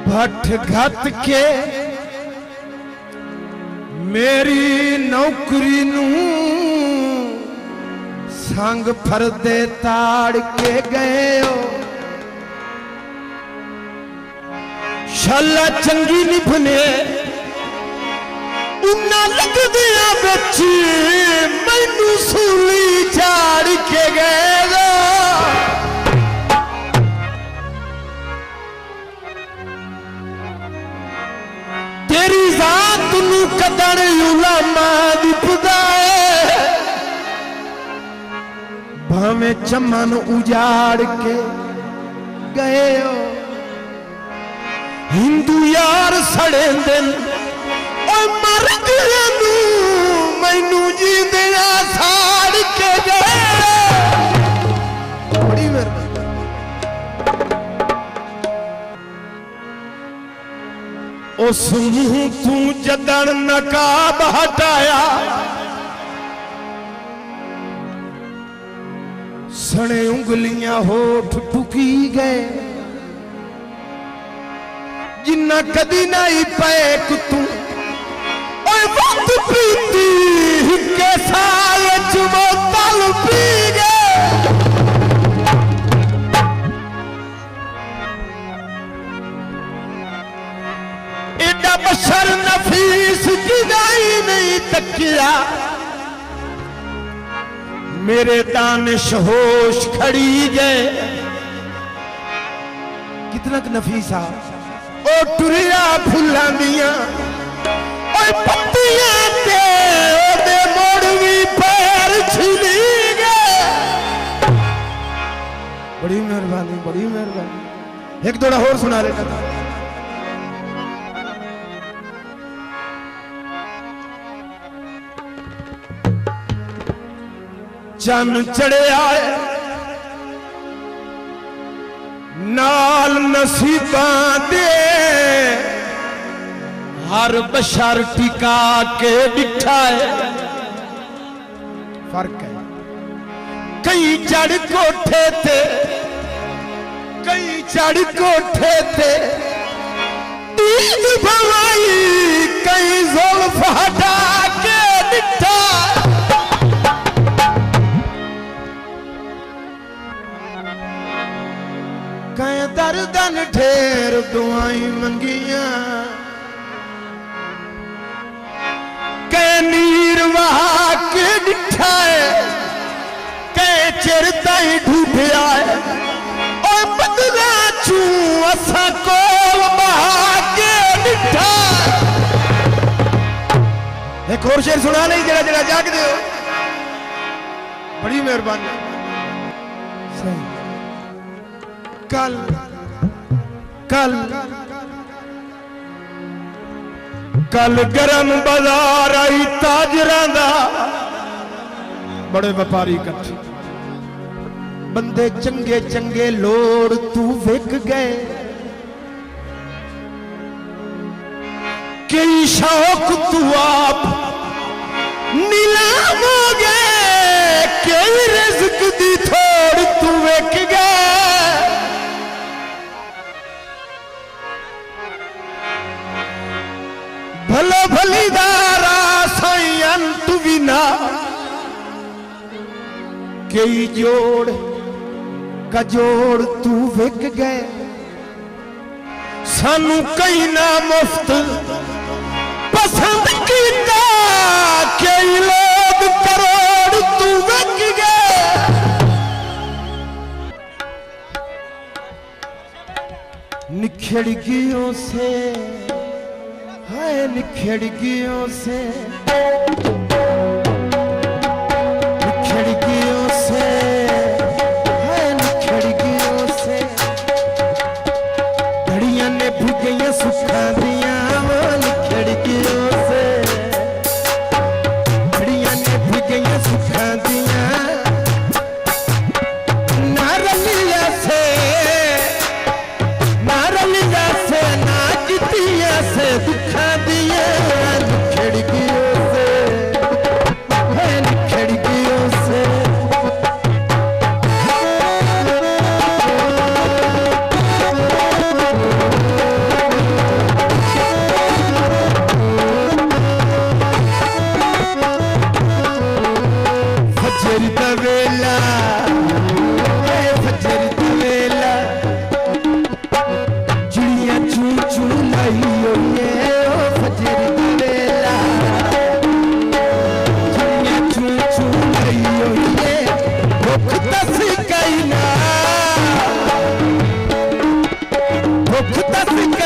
भट घट के मेरी नौकरी नू संग फरदे ताड़ के गए हो। शाला चंगी निभने उन्ना लग दिया बच्ची मैनू सूली झाड़ के गए हो। तेरी जात नू कदर उलामा दिपदा भावे चमन उजाड़ के गए हो। हिंदू यार सड़े दिन मर गए मैनू जींदिया साड़ के गए। बड़ी मेहरबानी। उस मुंह तू जदन नकाब हटाया सने उंगलियां होठ टुकी गए। जिन्ना कदी नहीं पे तू वक्त पीती के साल चुमोतल पी गए। एडा बशर नफीस जुदाई नहीं तकिया मेरे दानिश होश खड़ी गए। कितना नफीसा ओ टुरिया फुल्लां दियां पत्तियां ते ओदे मोड़वी पैर छिली गए। बड़ी मेहरबानी बड़ी मेहरबानी। एक थोड़ा और सुना लेना था। चन चढ़िया नाल नसीबां दे हर बशर टिका के बिठा है। फर्क है कई चढ़ कोठे थे कई चढ़ कोठे थे तीन भवाई कई जुल्फ हटा के बिठा। कई दर्दन ढेर दुआई मंगिया कै नीर वहा के डिठा है कै चिर ताई ढूंढिया है और बदला चू असा कोल बहा के डिठा। एक और शेर सुना नहीं जरा जरा जाग दो। बड़ी मेहरबानी। कल कल कल गरम बाजार आई ताजरां दा बड़े व्यापारी इकट्ठे बंदे चंगे चंगे लोड़ तू विक गए। कई शौक तू आप नीलाम हो गए कई रिज़्क दी थोड़ तू विक गए। भलो भलीदारा साई अंत विना कई जोड़ कजोड़ तू विक गए। सानू कई ना मुफ्त पसंद कीता कई लोग करोड़ तू विक गए। निखिड़कियों से है निखिड़कियों से निखिड़कियों से है निखिड़कियों से घड़ियां ने भुगैया सुखा दिया निखिड़कियों से घड़ियां ने भुगैया सुखा दिया। नारलिया से नारलिया से ना जितिया से दुखा दिया खिड़कियों से। भुख तस